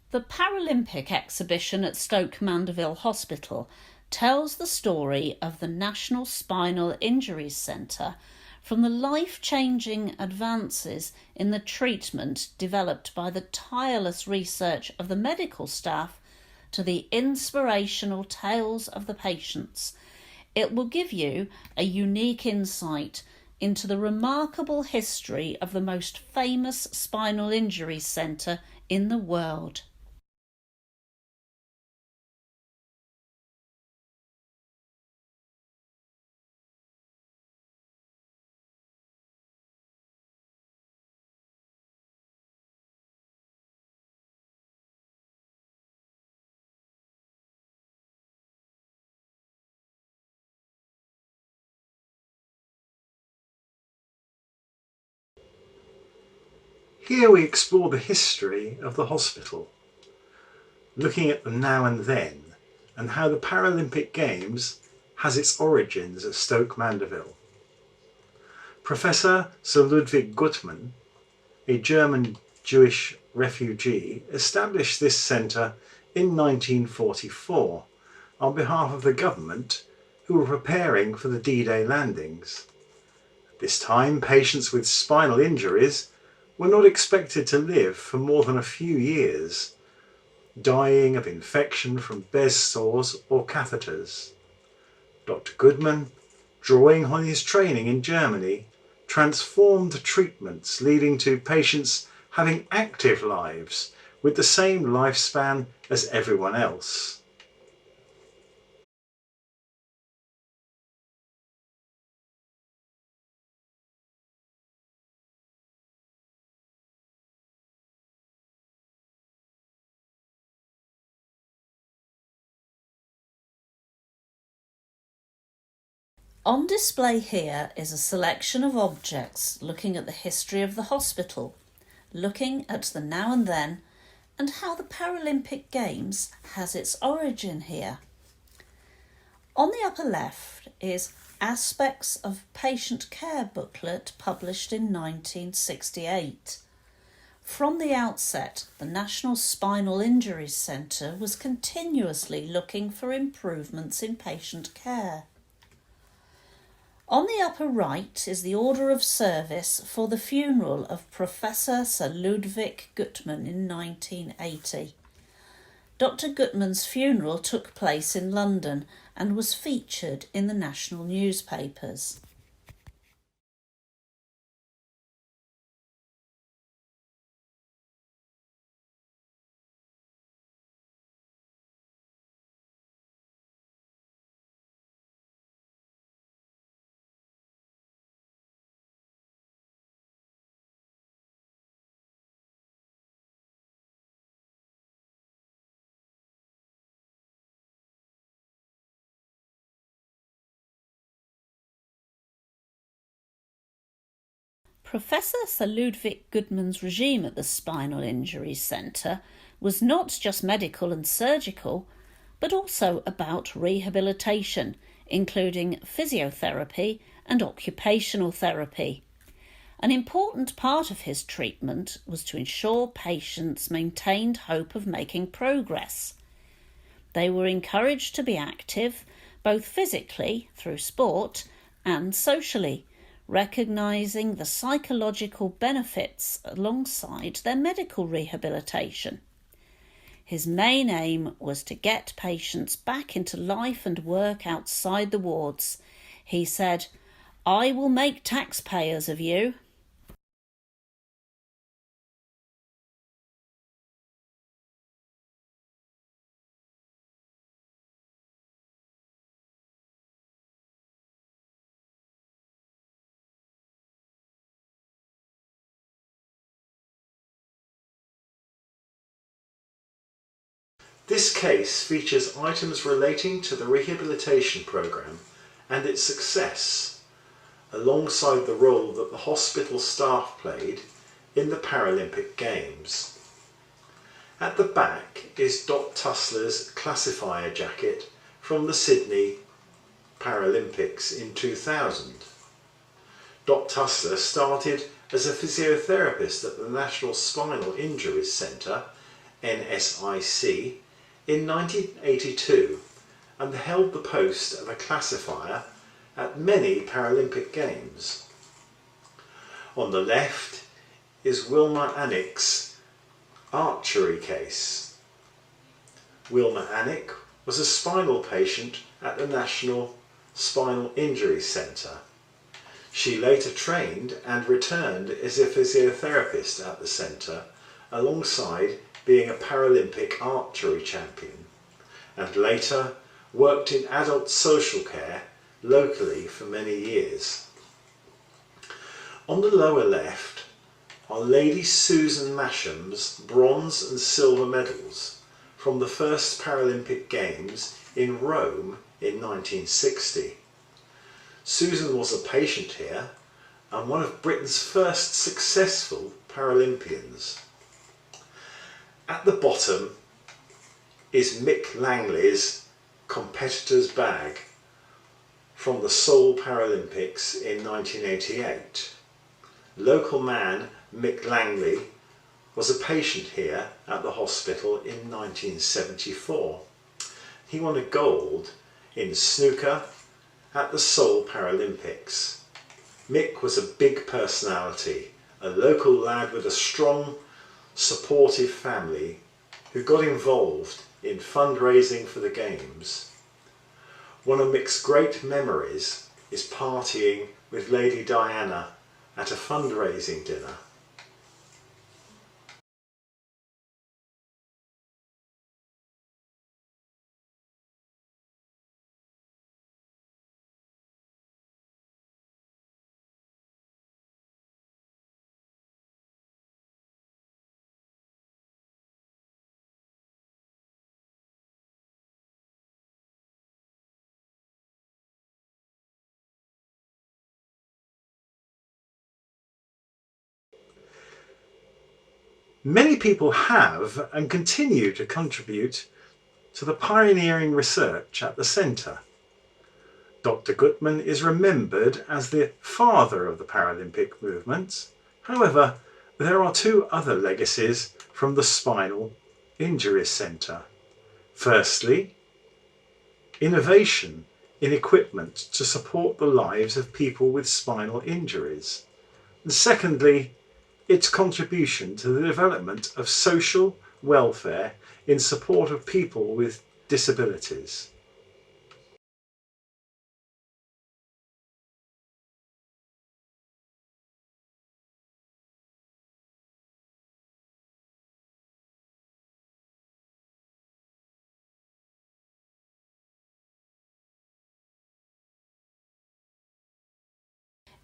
The Paralympic exhibition at Stoke Mandeville Hospital tells the story of the National Spinal Injuries Centre, from the life-changing advances in the treatment developed by the tireless research of the medical staff to the inspirational tales of the patients. It will give you a unique insight into the remarkable history of the most famous spinal injuries centre in the world. Here we explore the history of the hospital, looking at the now and then and how the Paralympic Games has its origins at Stoke Mandeville. Professor Saludvik Goodman, a German Jewish refugee, established this centre in 1944 on behalf of the government, who were preparing for the D-Day landings. At this time, patients with spinal injuries were not expected to live for more than a few years, dying of infection from Bez sores or catheters. Dr. Goodman, drawing on his training in Germany, transformed treatments, leading to patients having active lives with the same lifespan as everyone else. On display here is a selection of objects looking at the history of the hospital, looking at the now and then, and how the Paralympic Games has its origin here. On the upper left is Aspects of Patient Care booklet published in 1968. From the outset, the National Spinal Injuries Centre was continuously looking for improvements in patient care. On the upper right is the order of service for the funeral of Professor Saludvik Goodman in 1980. Dr. Goodman's funeral took place in London and was featured in the national newspapers. Professor Saludvik Goodman's regime at the Spinal Injuries Centre was not just medical and surgical, but also about rehabilitation, including physiotherapy and occupational therapy. An important part of his treatment was to ensure patients maintained hope of making progress. They were encouraged to be active, both physically, through sport, and socially, recognising the psychological benefits alongside their medical rehabilitation. His main aim was to get patients back into life and work outside the wards. He said, "I will make taxpayers of you." This case features items relating to the rehabilitation programme and its success, alongside the role that the hospital staff played in the Paralympic Games. At the back is Dr. Tussler's Classifier jacket from the Sydney Paralympics in 2000. Dr. Tussler started as a physiotherapist at the National Spinal Injuries Centre NSIC, in 1982 and held the post of a classifier at many Paralympic Games. On the left is Wilma Anick's archery case. Wilma Anick was a spinal patient at the National Spinal Injuries Centre. She later trained and returned as a physiotherapist at the centre, alongside being a Paralympic archery champion, and later worked in adult social care locally for many years. On the lower left are Lady Susan Masham's bronze and silver medals from the first Paralympic Games in Rome in 1960. Susan was a patient here and one of Britain's first successful Paralympians. At the bottom is Mick Langley's competitor's bag from the Seoul Paralympics in 1988. Local man Mick Langley was a patient here at the hospital in 1974. He won a gold in snooker at the Seoul Paralympics. Mick was a big personality, a local lad with a strong, supportive family who got involved in fundraising for the Games. One of Mick's great memories is partying with Lady Diana at a fundraising dinner. Many people have and continue to contribute to the pioneering research at the centre. Dr. Goodman is remembered as the father of the Paralympic movement. However, there are two other legacies from the Spinal Injuries Centre. Firstly, innovation in equipment to support the lives of people with spinal injuries. And secondly, its contribution to the development of social welfare in support of people with disabilities.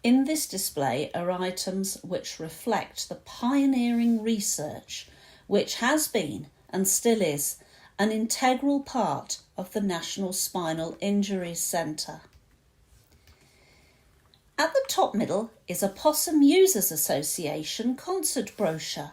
In this display are items which reflect the pioneering research which has been and still is an integral part of the National Spinal Injuries Centre. At the top middle is a Possum Users Association concert brochure.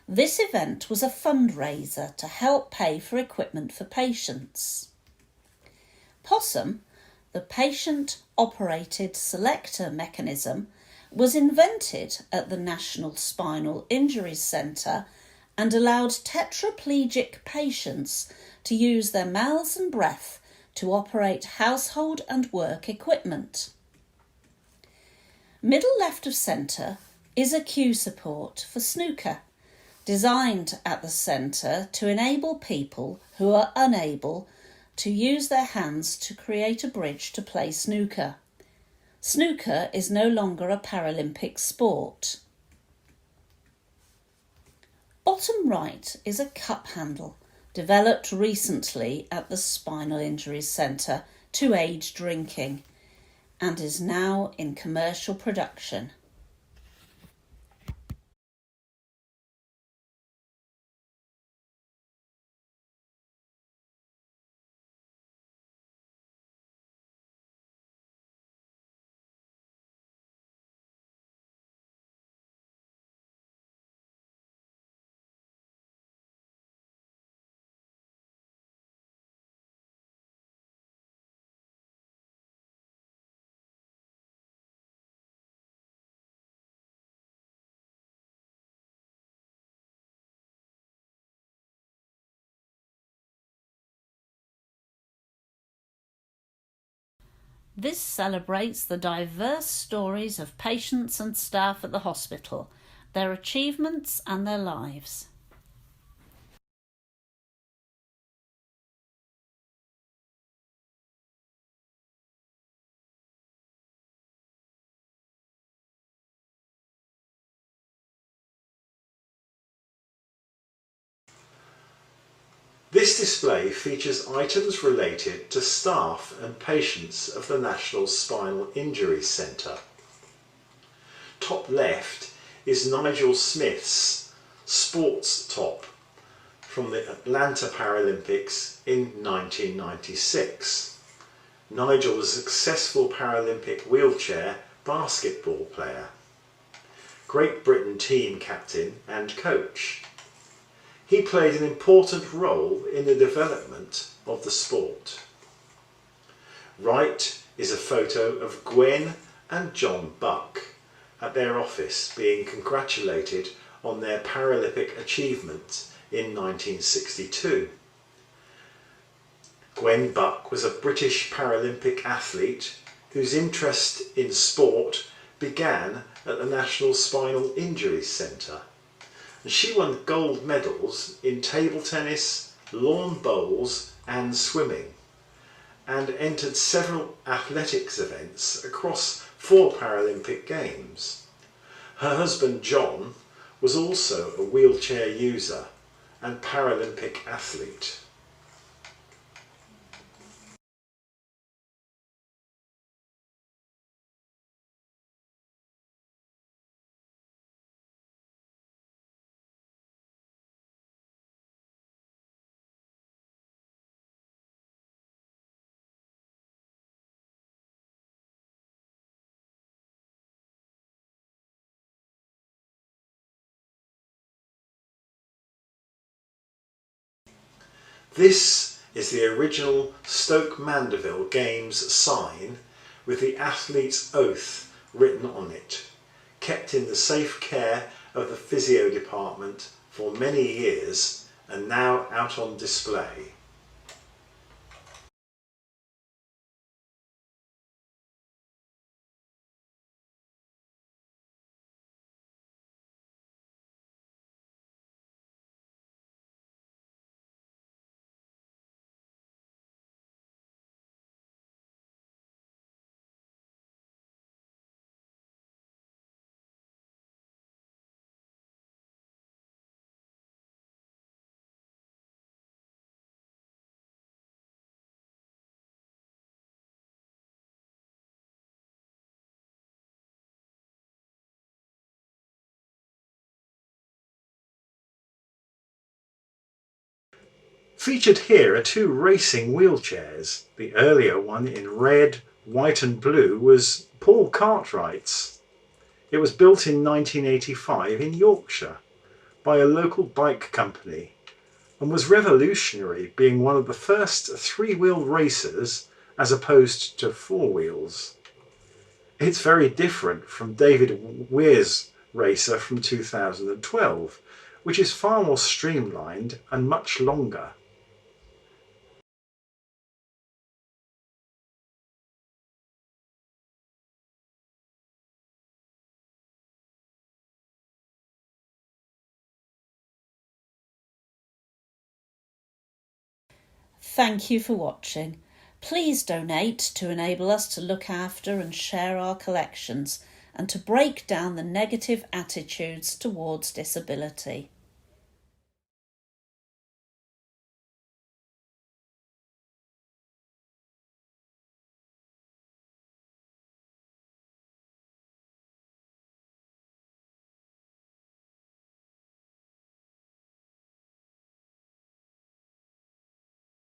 This event was a fundraiser to help pay for equipment for patients. Possum, the patient-operated selector mechanism, was invented at the National Spinal Injuries Centre and allowed tetraplegic patients to use their mouths and breath to operate household and work equipment. Middle left of centre is a cue support for snooker, designed at the centre to enable people who are unable to use their hands to create a bridge to play snooker. Snooker is no longer a Paralympic sport. Bottom right is a cup handle developed recently at the Spinal Injuries Centre to aid drinking and is now in commercial production. This celebrates the diverse stories of patients and staff at the hospital, their achievements and their lives. This display features items related to staff and patients of the National Spinal Injuries Centre. Top left is Nigel Smith's sports top from the Atlanta Paralympics in 1996. Nigel was a successful Paralympic wheelchair basketball player, Great Britain team captain and coach. He played an important role in the development of the sport. Right is a photo of Gwen and John Buck at their office being congratulated on their Paralympic achievement in 1962. Gwen Buck was a British Paralympic athlete whose interest in sport began at the National Spinal Injuries Centre. She won gold medals in table tennis, lawn bowls and swimming, and entered several athletics events across 4 Paralympic Games. Her husband John was also a wheelchair user and Paralympic athlete. This is the original Stoke Mandeville Games sign with the athlete's oath written on it, kept in the safe care of the physio department for many years and now out on display. Featured here are 2 racing wheelchairs. The earlier one in red, white and blue was Paul Cartwright's. It was built in 1985 in Yorkshire by a local bike company and was revolutionary, being one of the first 3-wheel racers as opposed to 4 wheels. It's very different from David Weir's racer from 2012, which is far more streamlined and much longer. Thank you for watching. Please donate to enable us to look after and share our collections and to break down the negative attitudes towards disability.